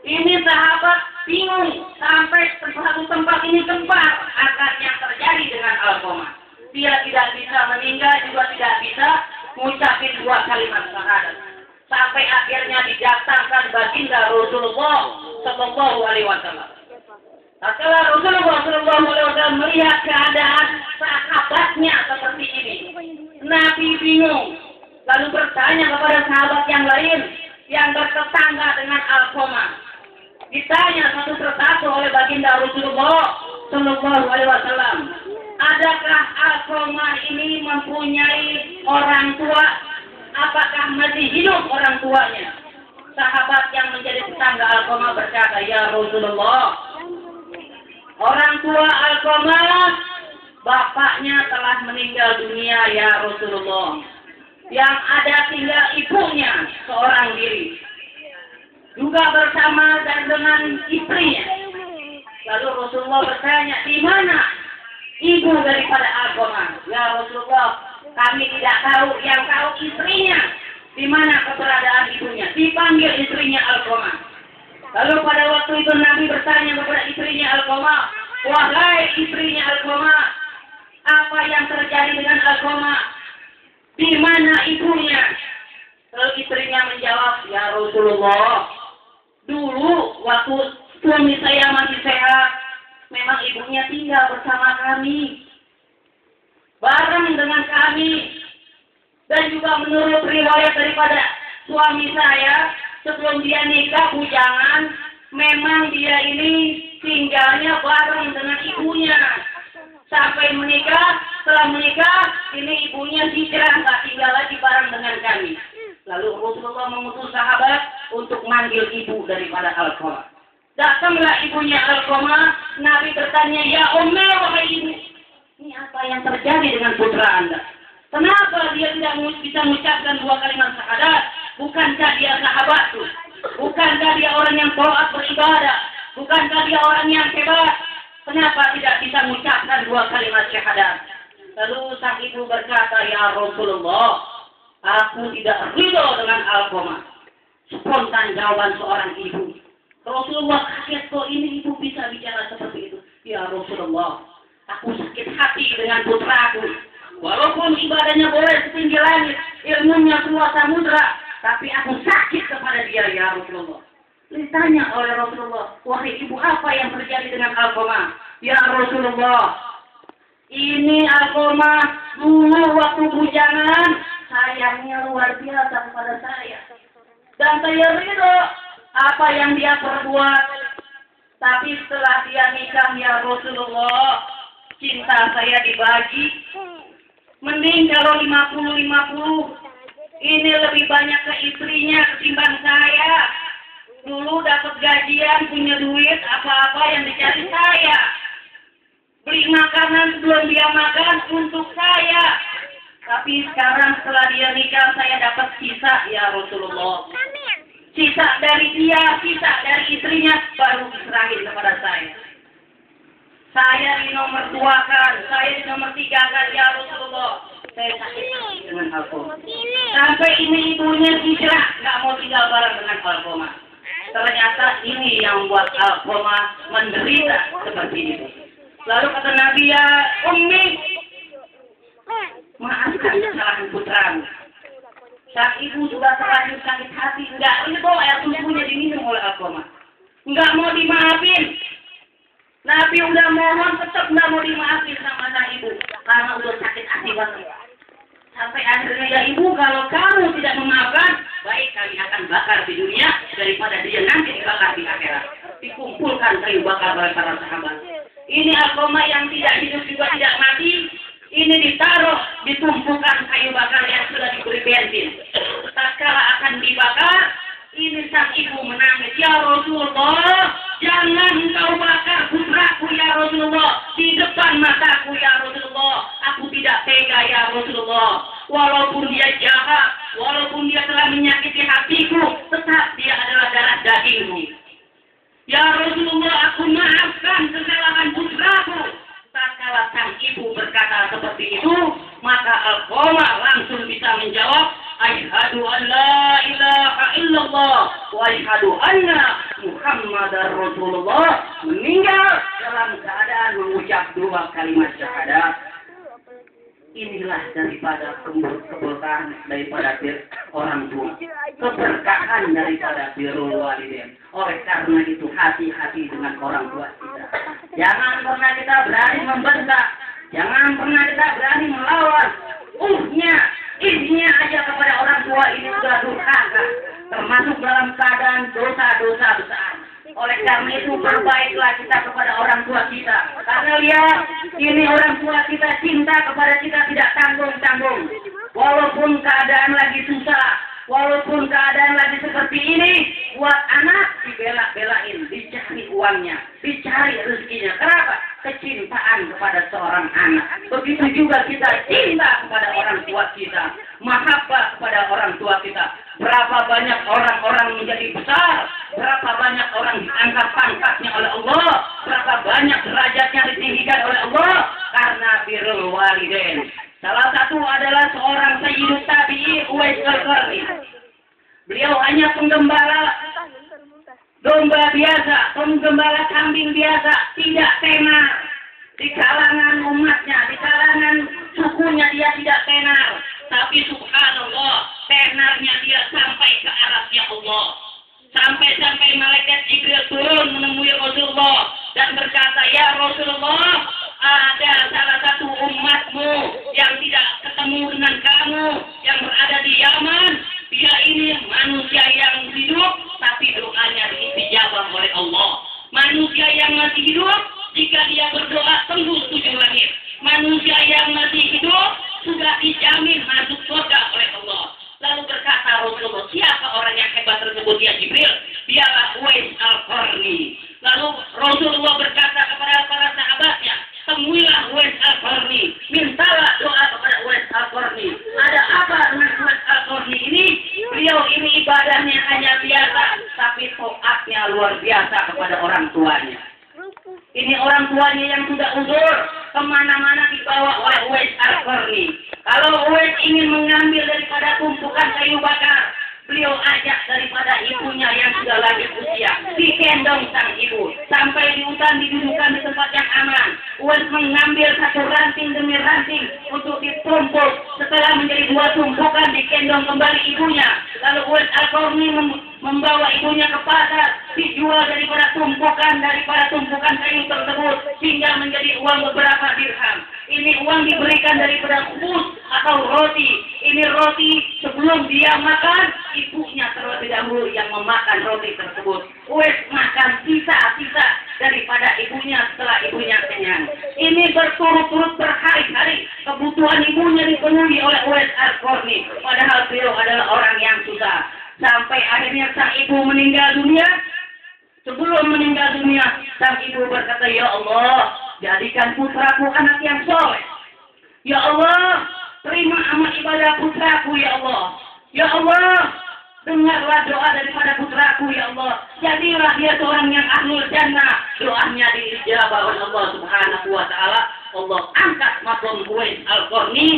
Ini sahabat bingung sampai satu tempat ini gempar akan yang terjadi dengan Alqamah. Dia tidak bisa meninggal juga tidak bisa mengucapkan dua kalimat syahadat. Sampai akhirnya didatangkan baginda Rasulullah Sallallahu Alaihi Wasallam. Setelah Rasulullah Sallallahu Alaihi Wasallam melihat keadaan sahabatnya seperti ini, Nabi bingung. Lalu bertanya kepada sahabat yang lain yang bertetangga dengan Alqamah. Ditanya satu persatu oleh baginda Rasulullah Sallallahu Alaihi Wasallam, adakah Alqamah ini mempunyai orang tua? Apakah masih hidup orang tuanya? Sahabat yang menjadi tetangga Alqamah berkata, ya Rasulullah, orang tua Alqamah, bapaknya telah meninggal dunia ya Rasulullah. Yang ada tinggal ibunya seorang diri. Juga bersama dan dengan istrinya. Lalu Rasulullah bertanya, di mana ibu daripada Alqamah? Ya Rasulullah, kami tidak tahu, yang tahu istrinya. Di mana keberadaan ibunya? Dipanggil istrinya Alqamah. Lalu pada waktu itu Nabi bertanya kepada istrinya Alqamah, wahai istrinya Alqamah, apa yang terjadi dengan Alqamah? Di mana ibunya? Lalu istrinya menjawab, ya Rasulullah, dulu waktu suami saya masih sehat, memang ibunya tinggal bersama kami, bareng dengan kami. Dan juga menurut riwayat daripada suami saya, sebelum dia nikah bujangan, memang dia ini tinggalnya bareng dengan ibunya. Sampai menikah, setelah menikah, ini ibunya hijrah, nggak tinggal lagi bareng dengan kami. Lalu Rasulullah mengutus sahabat untuk manggil ibu daripada Alqamah. Datanglah ibunya Alqamah, Nabi bertanya, ya Ummi, wahai ibu, ini apa yang terjadi dengan putra Anda? Kenapa dia tidak bisa mengucapkan dua kalimat syahadat? Bukankah dia sahabatku? Bukankah dia orang yang taat beribadah? Bukankah dia orang yang hebat? Kenapa tidak bisa mengucapkan dua kalimat syahadat? Lalu sang ibu berkata, ya Rasulullah, aku tidak ridho dengan Alqamah. Spontan jawaban seorang ibu. Rasulullah kaget, kok ini ibu bisa bicara seperti itu? Ya Rasulullah, aku sakit hati dengan putraku. Walaupun ibadahnya boleh setinggi langit, ilmunya semua samudra, tapi aku sakit kepada dia ya Rasulullah. Ditanya oleh Rasulullah, wahai ibu, apa yang terjadi dengan Alqamah? Ya Rasulullah, ini Alqamah dulu waktu bujangan, sayangnya luar biasa kepada saya. Dan saya ridho apa yang dia perbuat. Tapi setelah dia nikah ya Rasulullah, cinta saya dibagi. Mending kalau 50-50, ini lebih banyak ke istrinya ketimbang saya. Dulu dapat gajian, punya duit, apa-apa yang dicari saya. Beli makanan sebelum dia makan untuk saya. Tapi sekarang setelah dia nikah, saya dapat sisa ya Rasulullah. Sisa dari dia, sisa dari istrinya, baru diserahin kepada saya. Saya di nomor 2-kan, saya di nomor 3-kan ya Rasulullah. Saya sakit dengan Alqamah. Sampai ini ibunya hijrah, nggak mau tinggal bareng dengan Alqamah. Ternyata ini yang buat Alqamah menderita seperti itu. Lalu kata Nabi, ya Ummi, maafkan kesalahan putramu. Sang ibu sudah terlanjur sakit hati, enggak, ini bawa air susunya diminum oleh Alqamah. Enggak mau dimaafin. Nabi udah mohon, tetap nggak mau dimaafin sama sang ibu karena udah sakit hati banget. Sampai akhirnya, ya ibu, kalau kamu tidak memaafkan, baik kami akan bakar di dunia daripada dia nanti dibakar di akhirat. Dikumpulkan kayu bakar oleh para sahabat. Ini Alqamah yang tidak hidup juga tidak mati. Ini ditaruh, ditumpukan kayu bakar yang sudah diberi bensin. Tatkala akan dibakar, ini sang ibu menangis, ya Rasulullah, jangan engkau bakar putraku ya Rasulullah, di depan mataku ya Rasulullah, aku tidak tega ya Rasulullah, walaupun dia jahat, walaupun dia telah menyakiti hatiku, tetap dia adalah darah dagingku. Ya Rasulullah, aku maafkan kesalahan putraku. Tatkala sang ibu berkata seperti itu, maka Alqamah langsung bisa menjawab, asyhadu an la ilaha illallah wa asyhadu anna Muhammadar Rasulullah meninggal dalam keadaan mengucap 2 kalimat syahadat. Inilah daripada keberkahan daripada orang tua, keberkahan daripada birrul walidain. Oleh karena itu hati-hati dengan orang tua kita. Jangan pernah kita berani membentak, jangan pernah kita berani melawan. Ihnya aja kepada orang tua ini sudah durhaka, termasuk dalam keadaan dosa-dosa besar. Oleh karena itu berbaiklah kita kepada orang tua kita. Karena lihat, ini orang tua kita cinta kepada kita tidak tanggung-tanggung. Walaupun keadaan lagi susah, walaupun keadaan lagi seperti ini, buat anak dibela-belain, dicari uangnya, dicari rezekinya. Kenapa? Kecintaan kepada seorang anak. Begitu juga kita cinta kepada orang tua kita, mahabbah kepada orang tua kita. Berapa banyak orang-orang menjadi besar, berapa banyak orang diangkat pangkatnya oleh Allah, berapa banyak derajatnya ditinggikan oleh Allah karena birrul walidain. Salah satu adalah seorang Sayyidut Tabi'in Uwais Al-Qarni. Beliau hanya penggembala domba biasa, penggembala kambing biasa, tidak tenar. Di kalangan umatnya, di kalangan sukunya dia tidak tenar. Tapi subhanallah, tenarnya dia sampai ke arasnya Allah. Sampai-sampai malaikat Jibril turun menemui Rasulullah dan berkata, "Ya Rasulullah, ada salah satu umatmu yang tidak ketemu dengan kamu, yang berada di Yaman. Dia ini manusia yang hidup, tapi doanya diijabah oleh Allah. Manusia yang masih hidup, jika dia berdoa tembus 7 langit. Manusia yang masih hidup sudah dijamin masuk surga oleh Allah." Lalu berkata Rasulullah, "Siapa orang yang hebat tersebut ya Jibril?" "Dialah Uwais Al-Qarni." Lalu Rasulullah berkata kepada para sahabatnya, "Temuilah Uwais Al-Qarni, mintalah doa kepada Uwais Al-Qarni." Ada apa dengan Uwais Al-Qarni ini? Beliau ini ibadahnya hanya biasa, tapi taatnya luar biasa kepada orang tuanya. Ini orang tuanya yang sudah uzur, kemana-mana dibawa oleh Uwais Al-Qarni. Kalau Uwais ingin mengambil daripada tumpukan kayu bakar, beliau ajak daripada ibunya yang sudah lanjut usia, digendong sang ibu sampai di hutan, didudukan di tempat yang aman. Uwais mengambil satu ranting demi ranting untuk ditumpuk. Setelah menjadi 2 tumpukan, digendong kembali ibunya. Lalu Uwais Al-Qarni membawa ibunya ke pasar, dijual daripada tumpukan kayu tersebut hingga menjadi uang beberapa dirham. Ini uang diberikan daripada khubuz atau roti. Ini roti sebelum dia makan, ibunya terlebih dahulu yang memakan roti tersebut. Uwais makan sisa-sisa daripada ibunya setelah ibunya kenyang. Ini berturut-turut berhari-hari kebutuhan ibunya dipenuhi oleh Uwais Al-Qarni. Padahal beliau adalah orang yang susah. Sampai akhirnya sang ibu meninggal dunia. Sebelum meninggal dunia, sang ibu berkata, "Ya Allah, jadikan putraku anak yang soleh. Ya Allah, terima amal ibadah putraku, ya Allah. Ya Allah, dengarlah doa daripada putraku, ya Allah. Jadilah dia seorang yang ahlul jannah." Doanya diijabah oleh Allah Subhanahu wa taala. Allah angkat maqam Uwais Al-Qarni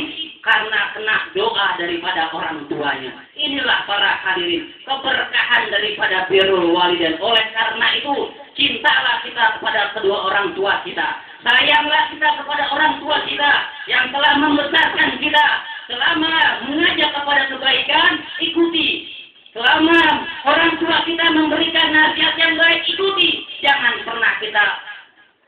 karena kena doa daripada orang tuanya. Inilah para hadirin, keberkahan daripada birrul walidain. Oleh karena itu, cintalah kita kepada kedua orang tua kita. Sayanglah kita kepada orang tua kita yang telah membesarkan kita. Selama mengajak kepada kebaikan, ikuti. Selama orang tua kita memberikan nasihat yang baik, ikuti. Jangan pernah kita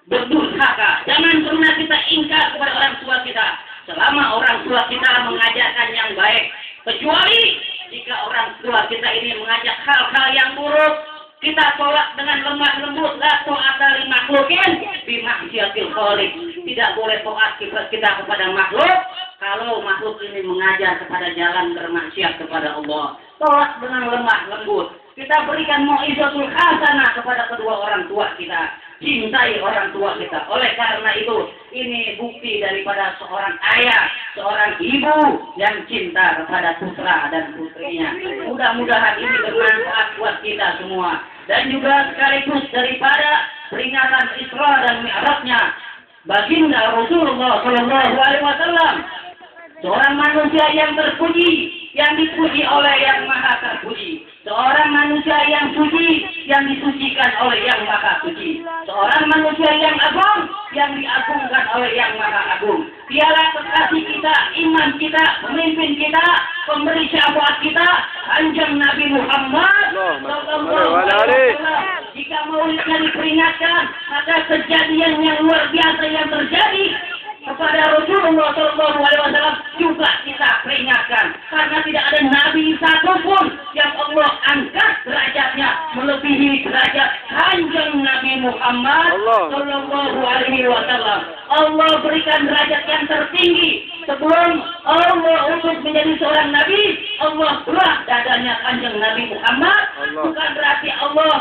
berdurhaka. Jangan pernah kita ingkar kepada orang tua kita. Selama orang tua kita mengajarkan yang baik. Kecuali jika orang tua kita ini mengajak hal-hal yang buruk, kita tolak dengan lemah lembut. La ta'ata li makhluqin bi ma'siyatil khaliq. Tidak boleh taat kita kepada makhluk kalau makhluk ini mengajar kepada jalan bermaksiat kepada Allah. Tolak dengan lemah lembut. Kita berikan mau'izatul hasanah kepada kedua orang tua kita. Cintai orang tua kita. Oleh karena itu, ini bukti daripada seorang ayah, seorang ibu yang cinta kepada putra dan putrinya. Mudah-mudahan ini bermanfaat buat kita semua. Dan juga sekaligus daripada peringatan Isra dan Mi'rajnya baginda Rasulullah Shallallahu Alaihi Wasallam, seorang manusia yang terpuji, yang dipuji oleh yang maha terpuji. Seorang manusia yang suci, yang disucikan oleh yang maha suci. Seorang manusia yang agung, yang diagungkan oleh yang maha agung. Dialah kekasih kita, imam kita, pemimpin kita, pemberi syafaat kita, Kanjeng Nabi Muhammad sallallahu alaihi wasallam. Jika maulidnya diperingatkan, maka kejadian yang luar biasa yang terjadi kepada Rasulullah sallallahu alaihi wasallam juga kita peringatkan, karena tidak ada nabi satupun yang Allah angkat derajatnya melebihi derajat Kanjeng Nabi Muhammad sallallahu alaihi wasallam. Allah berikan derajat yang tertinggi. Sebelum Allah utus menjadi seorang nabi, Allah belah dadanya Kanjeng Nabi Muhammad. Bukan berarti Allah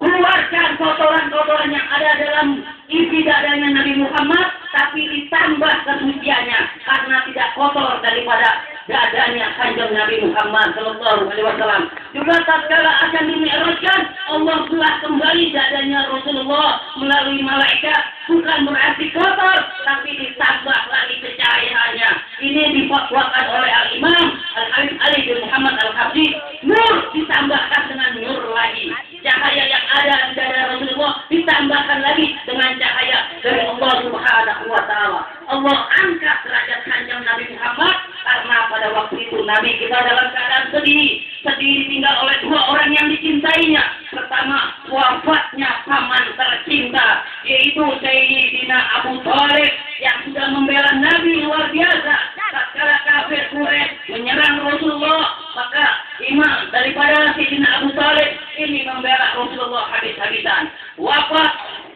keluarkan kotoran-kotoran yang ada dalam isi dadanya Nabi Muhammad, tapi ditambah kesuciannya karena tidak kotor daripada dadanya Kanjeng Nabi Muhammad sallallahu alaihi wasallam. Juga tatkala akan dimi'rajkan, Allah telah kembali dadanya Rasulullah melalui malaikat, bukan berarti kotor, tapi ditambah lagi kecahayaannya. Ini difatwakan oleh Al-Imam Al-Habib Ali bin Muhammad Al-Habsyi. Nur ditambahkan dengan nur lagi. Cahaya yang ada di dada Rasulullah ditambahkan lagi dengan cahaya dari Allah Subhanahu wa taala. Allah angkat derajat Kanjeng Nabi Muhammad karena pada waktu itu Nabi kita dalam keadaan sedih ditinggal oleh dua orang yang dicintainya. Pertama, wafatnya paman tercinta, yaitu Sayyidina Abu Thalib yang sudah membela Nabi luar biasa. Tatkala kafir Quraisy menyerang Rasulullah, maka imam daripada Sayyidina Abu Thalib ini membela Rasulullah habis-habisan. Wafat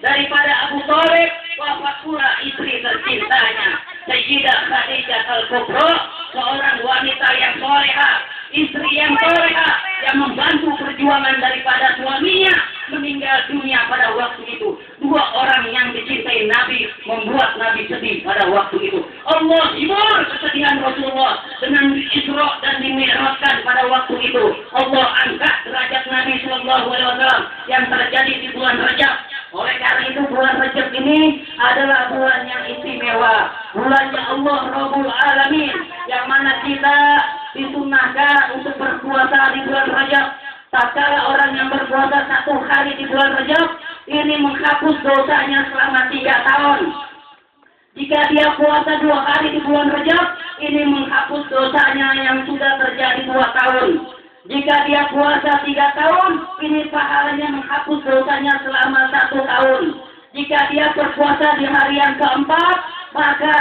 daripada Abu Thalib, wafat pula istri tercintanya, Sayyidah Khadijah Al-Kubra, seorang wanita yang solehah, istri yang solehah yang membantu perjuangan daripada suaminya meninggal dunia pada waktu itu. Dua orang yang dicintai Nabi membuat Nabi sedih pada waktu itu. Allah hibur kesedihan Rasulullah dengan Isra dan dimi'rajkan pada waktu itu. Allah angkat derajat Nabi sallallahu alaihi wasallam yang terjadi di bulan Rajab. Oleh karena itu bulan Rajab ini adalah bulan yang istimewa, bulannya Allah Rabbul Alamin, yang mana kita disunahkan untuk berpuasa di bulan Rajab. Tatkala orang yang berpuasa 1 hari di bulan Rajab ini menghapus dosanya selama 3 tahun. Jika dia puasa 2 hari di bulan Rajab, ini menghapus dosanya yang sudah terjadi 2 tahun. Jika dia puasa 3 tahun, ini pahalanya menghapus dosanya selama 1 tahun. Jika dia berpuasa di hari yang keempat, maka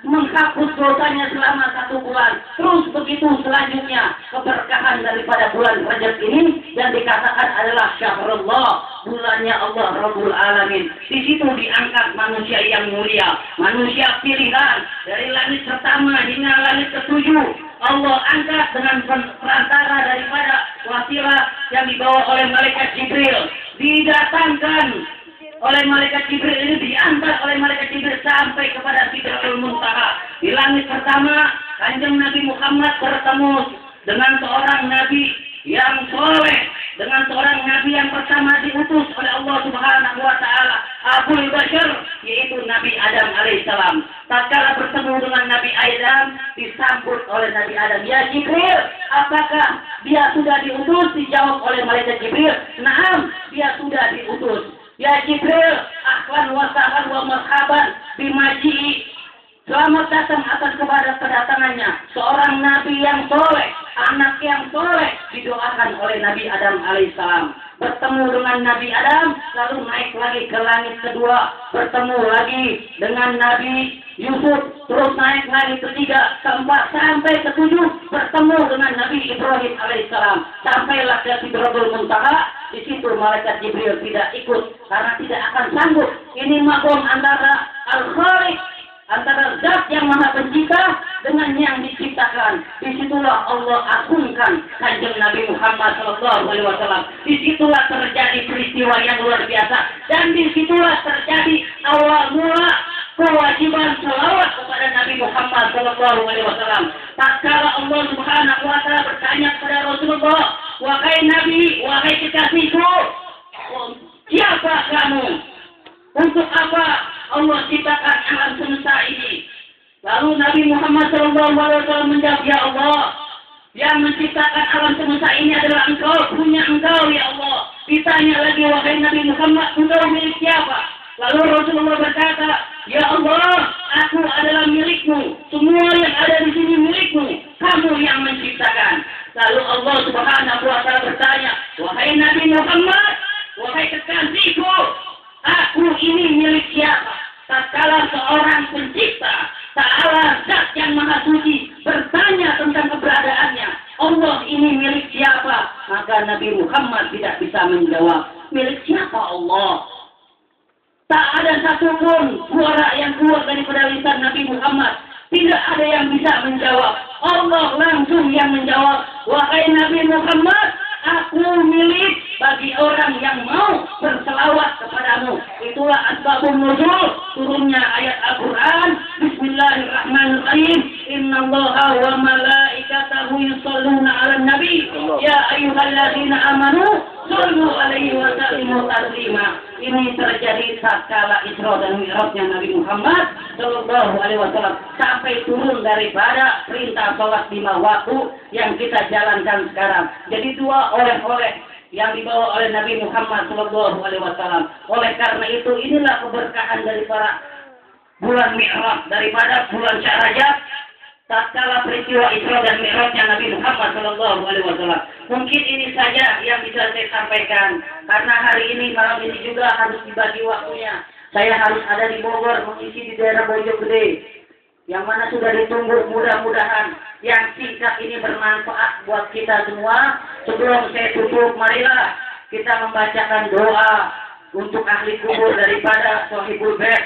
menghapus dosanya selama 1 bulan. Terus begitu selanjutnya. Keberkahan daripada bulan Rajab ini yang dikatakan adalah Syahrullah, bulannya Allah Rabbul Alamin. Di situ diangkat manusia yang mulia, manusia pilihan dari langit pertama hingga langit ke-7. Allah angkat dengan perantara daripada wasilah yang dibawa oleh malaikat Jibril. Didatangkan oleh malaikat Jibril ini, diantar oleh malaikat Jibril sampai kepada Sidratul Muntaha. Di langit pertama, Kanjeng Nabi Muhammad bertemu dengan seorang nabi yang soleh, dengan seorang nabi yang pertama diutus oleh Allah Subhanahu wa taala, Abul Bashar, yaitu Nabi Adam alaihissalam. Tatkala bertemu dengan Nabi Adam, disambut oleh Nabi Adam, "Ya Jibril, apakah dia sudah diutus?" Dijawab oleh malaikat Jibril, "Naam, dia sudah diutus." "Ya Jibril, ahlan wa sahlan wa marhaban bimaji'i." Selamat datang atas kedatangannya seorang nabi yang soleh, anak yang soleh, didoakan oleh Nabi Adam alaihissalam. Bertemu dengan Nabi Adam, lalu naik lagi ke langit kedua, bertemu lagi dengan Nabi Yusuf, terus naik lagi ketiga, keempat, sampai ketujuh, bertemu dengan Nabi Ibrahim alaihissalam. Sampailah ke Sidratul Muntaha. Di situ malaikat Jibril tidak ikut karena tidak akan sanggup. Ini makom antara Al-Khaliq, antara zat yang maha pencipta dengan yang diciptakan. Disitulah Allah agungkan Kanjeng Nabi Muhammad sallallahu alaihi wasallam. Disitulah terjadi peristiwa yang luar biasa, dan disitulah terjadi awal mula kewajiban selawat kepada Nabi Muhammad sallallahu alaihi wasallam. Tatkala Allah Subhanahu wa taala bertanya kepada Rasulullah, "Wahai Nabi, wahai kekasihku, siapa kamu? Untuk apa Allah ciptakan alam semesta ini?" Lalu Nabi Muhammad SAW menjawab, "Ya Allah, Yang menciptakan alam semesta ini adalah Engkau, punya Engkau ya Allah. Ditanya lagi, wahai Nabi Muhammad, Engkau milik siapa? Lalu Rasulullah berkata, ya Allah, aku adalah milikmu. Semua yang ada di sini milikmu. Kamu yang menciptakan. Lalu Allah Subhanahu wa Ta'ala bertanya, wahai Nabi Muhammad, wahai kekasihku, aku ini milik siapa? Tatkala seorang pencipta, Ta'ala Zat yang Maha Suci bertanya tentang keberadaannya, Allah ini milik siapa? Maka Nabi Muhammad tidak bisa menjawab, milik siapa Allah? Tak ada satupun suara yang keluar daripada lisan Nabi Muhammad. Tidak ada yang bisa menjawab. Allah langsung yang menjawab, wahai Nabi Muhammad, aku milik bagi orang yang mau berselawat kepadamu. Itulah asbabun nuzul turunnya ayat Al-Quran. Bismillahirrahmanirrahim. Innallaha wa malaikatahu yusholluna 'alan nabi. Ya ayyuhalladzina amanu shollu 'alaihi wa sallimu taslima. Ini terjadi tatkala Isra dan Mi'rajnya Nabi Muhammad sallallahu alaihi wasallam sampai turun daripada perintah salat 5 waktu yang kita jalankan sekarang. Jadi dua oleh-oleh yang dibawa oleh Nabi Muhammad sallallahu alaihi wasallam. Oleh karena itu inilah keberkahan dari para bulan Mi'raj, daripada bulan Syahrajab tatkala peristiwa Isra dan Mi'rajnya Nabi Muhammad sallallahu alaihi wasallam. Mungkin ini saja yang bisa saya sampaikan karena hari ini malam ini juga harus dibagi waktunya. Saya harus ada di Bogor mengisi di daerah Bojonggede yang mana sudah ditunggu, mudah-mudahan yang singkat ini bermanfaat buat kita semua. Sebelum saya tutup, marilah kita membacakan doa untuk ahli kubur daripada Sohibul Bait.